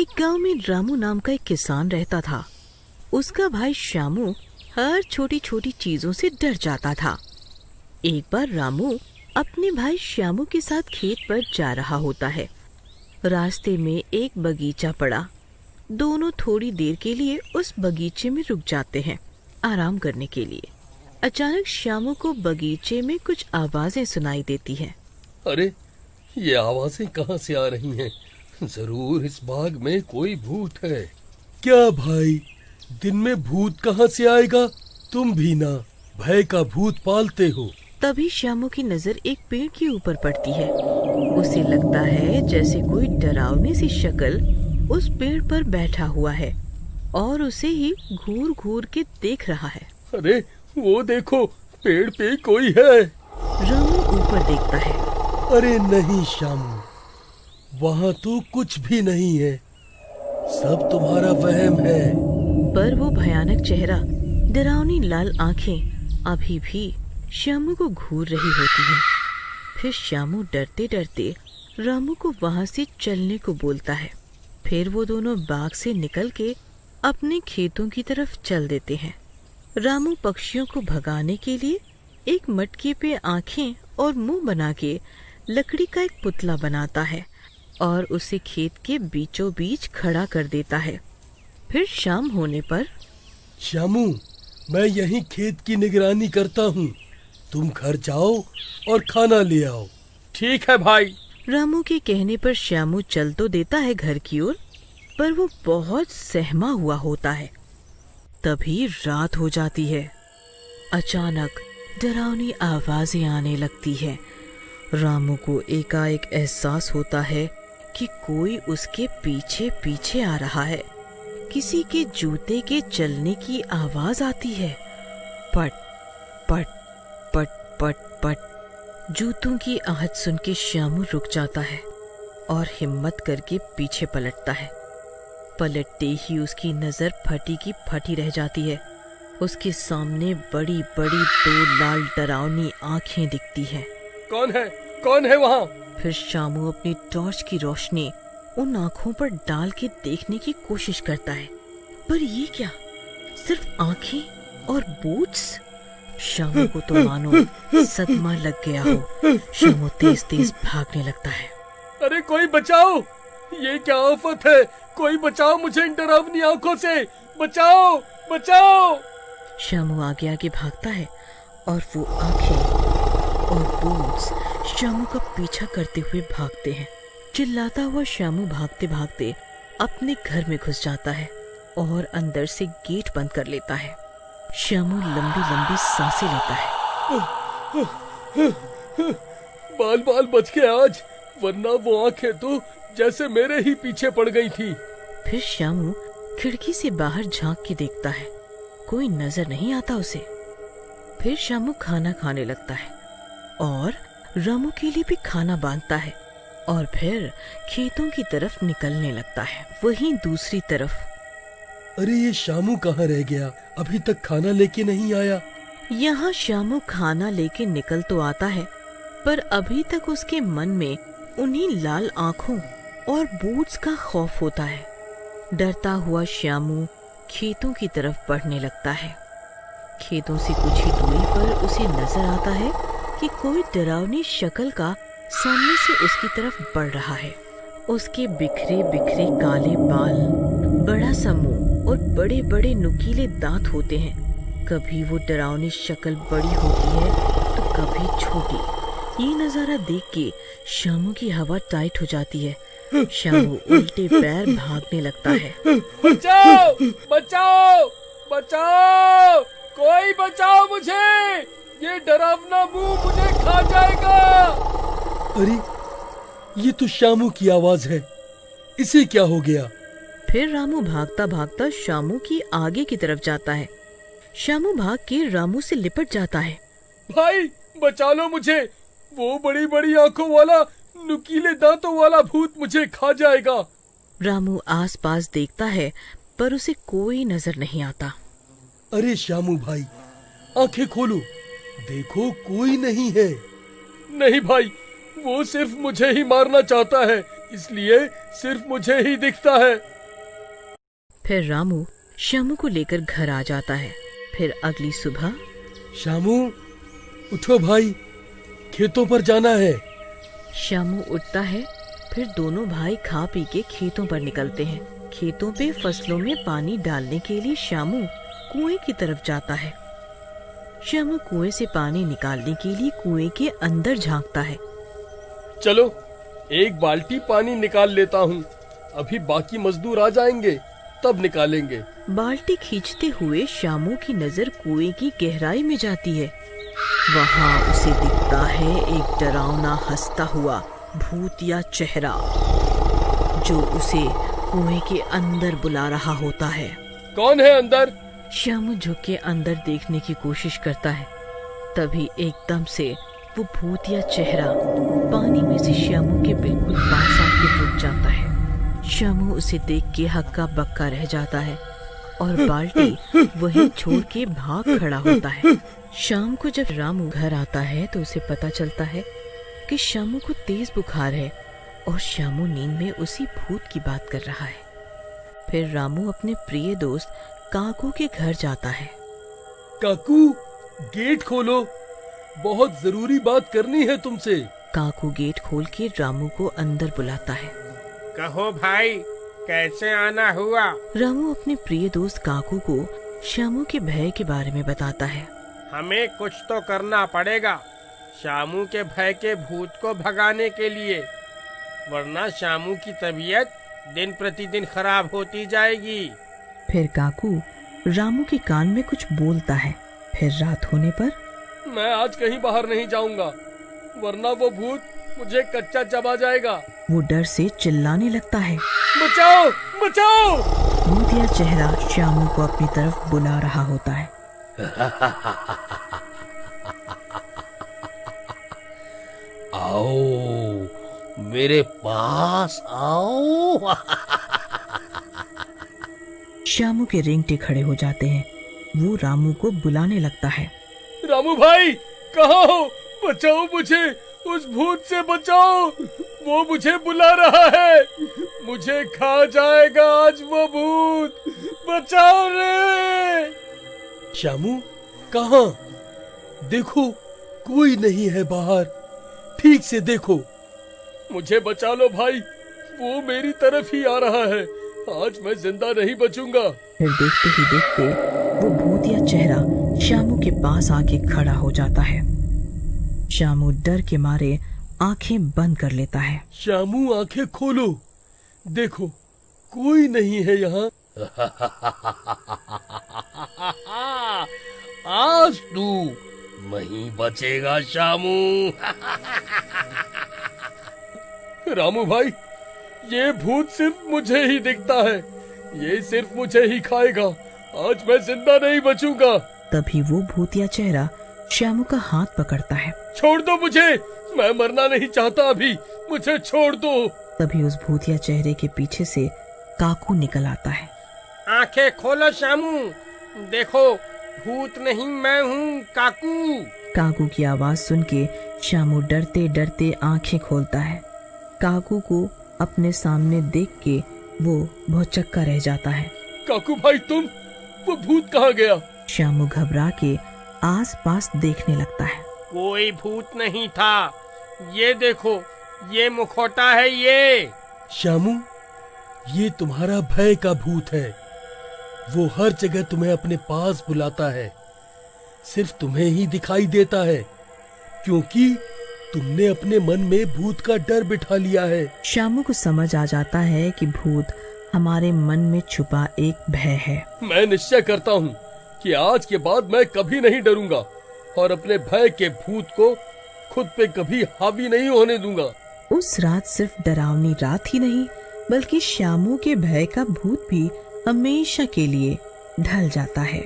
एक गांव में रामू नाम का एक किसान रहता था। उसका भाई श्यामू हर छोटी छोटी चीजों से डर जाता था। एक बार रामू अपने भाई श्यामू के साथ खेत पर जा रहा होता है। रास्ते में एक बगीचा पड़ा। दोनों थोड़ी देर के लिए उस बगीचे में रुक जाते हैं आराम करने के लिए। अचानक श्यामू को बगीचे में कुछ आवाजें सुनाई देती हैं। अरे, ये आवाजें कहाँ से आ रही हैं? जरूर इस बाग में कोई भूत है। क्या भाई, दिन में भूत कहाँ से आएगा? तुम भी ना भय का भूत पालते हो। तभी श्यामू की नजर एक पेड़ के ऊपर पड़ती है। उसे लगता है जैसे कोई डरावनी सी शक्ल उस पेड़ पर बैठा हुआ है और उसे ही घूर घूर के देख रहा है। अरे वो देखो, पेड़ पे कोई है। रामू ऊपर देखता है। अरे नहीं श्यामू, वहाँ तो कुछ भी नहीं है, सब तुम्हारा वहम है। पर वो भयानक चेहरा, डरावनी लाल आंखें अभी भी श्यामू को घूर रही होती हैं। फिर श्यामू डरते डरते रामू को वहाँ से चलने को बोलता है। फिर वो दोनों बाग से निकल के अपने खेतों की तरफ चल देते हैं। रामू पक्षियों को भगाने के लिए एक मटके पे आंखें और मुंह बना के लकड़ी का एक पुतला बनाता है और उसे खेत के बीचों बीच खड़ा कर देता है। फिर शाम होने पर, श्यामू, मैं यहीं खेत की निगरानी करता हूँ, तुम घर जाओ और खाना ले आओ। ठीक है भाई। रामू के कहने पर श्यामू चल तो देता है घर की ओर, पर वो बहुत सहमा हुआ होता है। तभी रात हो जाती है। अचानक डरावनी आवाजें आने लगती है। रामू को एकाएक एहसास होता है कि कोई उसके पीछे पीछे आ रहा है। किसी के जूते के चलने की आवाज आती है। पट पट पट पट पट। जूतों की आहट सुन के श्यामू रुक जाता है और हिम्मत करके पीछे पलटता है। पलटते ही उसकी नजर फटी की फटी रह जाती है। उसके सामने बड़ी बड़ी दो लाल डरावनी आंखें दिखती हैं। कौन है? कौन है वहाँ? फिर श्यामू अपनी टॉर्च की रोशनी उन आंखों पर डाल के देखने की कोशिश करता है, पर ये क्या, सिर्फ आंखें और बूट्स। श्यामू को तो मानो सदमा लग गया हो। श्यामू तेज तेज भागने लगता है। अरे कोई बचाओ, ये क्या आफत है? कोई बचाओ मुझे इन डरावनी आंखों से, बचाओ बचाओ। श्यामू आगे आगे भागता है और वो आंखें और बूट्स श्यामू का पीछा करते हुए भागते हैं। चिल्लाता हुआ श्यामू भागते भागते अपने घर में घुस जाता है और अंदर से गेट बंद कर लेता है। श्यामू लंबी लंबी सांसें लेता है। बाल बाल बच गए आज, वरना वो आंखें तो जैसे मेरे ही पीछे पड़ गई थी। फिर श्यामू खिड़की से बाहर झांक के देखता है, कोई नजर नहीं आता उसे। फिर श्यामू खाना खाने लगता है और रामू के लिए भी खाना बांधता है और फिर खेतों की तरफ निकलने लगता है। वहीं दूसरी तरफ, अरे ये श्यामू कहाँ रह गया? अभी तक खाना लेके नहीं आया। यहाँ श्यामू खाना लेके निकल तो आता है, पर अभी तक उसके मन में उन्हीं लाल आंखों और बूट्स का खौफ होता है। डरता हुआ श्यामू खेतों की तरफ बढ़ने लगता है। खेतों से कुछ ही दूरी पर उसे नजर आता है कि कोई डरावनी शक्ल का सामने से उसकी तरफ बढ़ रहा है। उसके बिखरे बिखरे काले बाल, बड़ा सा मुंह और बड़े बड़े नुकीले दांत होते हैं। कभी वो डरावनी शक्ल बड़ी होती है तो कभी छोटी। ये नजारा देख के श्यामू की हवा टाइट हो जाती है। श्यामू उल्टे पैर भागने लगता है। बचाओ बचाओ बचाओ, कोई बचाओ मुझे, ये डरावना मुंह मुझे खा जाएगा। अरे ये तो श्यामू की आवाज है, इसे क्या हो गया? फिर रामू भागता भागता श्यामू की आगे की तरफ जाता है। श्यामू भाग के रामू से लिपट जाता है। भाई बचा लो मुझे, वो बड़ी बड़ी आंखों वाला नुकीले दांतों वाला भूत मुझे खा जाएगा। रामू आसपास देखता है पर उसे कोई नजर नहीं आता। अरे श्यामू भाई, आंखें खोलो, देखो कोई नहीं है। नहीं भाई, वो सिर्फ मुझे ही मारना चाहता है, इसलिए सिर्फ मुझे ही दिखता है। फिर रामू श्यामू को लेकर घर आ जाता है। फिर अगली सुबह श्यामू उठो भाई, खेतों पर जाना है। श्यामू उठता है। फिर दोनों भाई खा पी के खेतों पर निकलते हैं। खेतों पे फसलों में पानी डालने के लिए श्यामू कुएं की तरफ जाता है। श्यामू कुएं से पानी निकालने के लिए कुएं के अंदर झांकता है। चलो एक बाल्टी पानी निकाल लेता हूँ, अभी बाकी मजदूर आ जाएंगे तब निकालेंगे। बाल्टी खींचते हुए श्यामू की नजर कुएं की गहराई में जाती है। वहाँ उसे दिखता है एक डरावना हंसता हुआ भूतिया चेहरा जो उसे कुएं के अंदर बुला रहा होता है। कौन है अंदर? श्यामू झुक के अंदर देखने की कोशिश करता है। तभी एकदम से वो भूतिया चेहरा पानी में से श्यामू के बिल्कुल पास आके रुक जाता है। श्यामू उसे देख के हक्का बक्का रह जाता है और बाल्टी वहीं छोड़ के भाग खड़ा होता है। शाम को जब रामू घर आता है तो उसे पता चलता है कि श्यामू को तेज बुखार है और श्यामू नींद में उसी भूत की बात कर रहा है। फिर रामू अपने प्रिय दोस्त काकू के घर जाता है। काकू गेट खोलो, बहुत जरूरी बात करनी है तुमसे। काकू गेट खोल के रामू को अंदर बुलाता है। कहो भाई, कैसे आना हुआ? रामू अपने प्रिय दोस्त काकू को श्यामू के भय के बारे में बताता है। हमें कुछ तो करना पड़ेगा श्यामू के भय के भूत को भगाने के लिए, वरना श्यामू की तबीयत दिन प्रतिदिन खराब होती जाएगी। फिर काकू रामू के कान में कुछ बोलता है। फिर रात होने पर मैं आज कहीं बाहर नहीं जाऊंगा, वरना वो भूत मुझे कच्चा चबा जाएगा। वो डर से चिल्लाने लगता है, बचाओ बचाओ। भूतिया चेहरा श्यामू को अपनी तरफ बुला रहा होता है। आओ मेरे पास आओ। श्यामू के रेंगटे खड़े हो जाते हैं। वो रामू को बुलाने लगता है। रामू भाई कहाँ हो? बचाओ मुझे, उस भूत से बचाओ, वो मुझे बुला रहा है, मुझे खा जाएगा आज वो भूत, बचाओ रे। श्यामू कहाँ? देखो कोई नहीं है बाहर, ठीक से देखो। मुझे बचा लो भाई, वो मेरी तरफ ही आ रहा है, आज मैं जिंदा नहीं बचूंगा। फिर देखते ही देखते वो भूतिया चेहरा श्यामू के पास आके खड़ा हो जाता है। श्यामू डर के मारे आंखें बंद कर लेता है। श्यामू आंखें खोलो, देखो कोई नहीं है यहाँ। आज तू नहीं बचेगा श्यामू। रामू भाई, ये भूत सिर्फ मुझे ही दिखता है, ये सिर्फ मुझे ही खाएगा, आज मैं जिंदा नहीं बचूंगा। तभी वो भूतिया चेहरा श्यामू का हाथ पकड़ता है। छोड़ दो मुझे, मैं मरना नहीं चाहता अभी, मुझे छोड़ दो। तभी उस भूतिया चेहरे के पीछे से काकू निकल आता है। आंखें खोलो श्यामू, देखो भूत नहीं मैं हूँ काकू। काकू की आवाज सुन के श्यामू डरते डरते आंखें खोलता है। काकू को अपने सामने देख के वो भौचक्का रह जाता है। काकू भाई तुम, वो भूत कहाँ गया? श्यामू घबरा के आस-पास देखने लगता है। कोई भूत नहीं था, ये देखो ये मुखौटा है ये। श्यामू ये तुम्हारा भय का भूत है, वो हर जगह तुम्हें अपने पास बुलाता है, सिर्फ तुम्हें ही दिखाई देता है क्योंकि तुमने अपने मन में भूत का डर बिठा लिया है। श्यामू को समझ आ जाता है कि भूत हमारे मन में छुपा एक भय है। मैं निश्चय करता हूँ कि आज के बाद मैं कभी नहीं डरूंगा और अपने भय के भूत को खुद पे कभी हावी नहीं होने दूंगा। उस रात सिर्फ डरावनी रात ही नहीं बल्कि श्यामू के भय का भूत भी हमेशा के लिए ढल जाता है।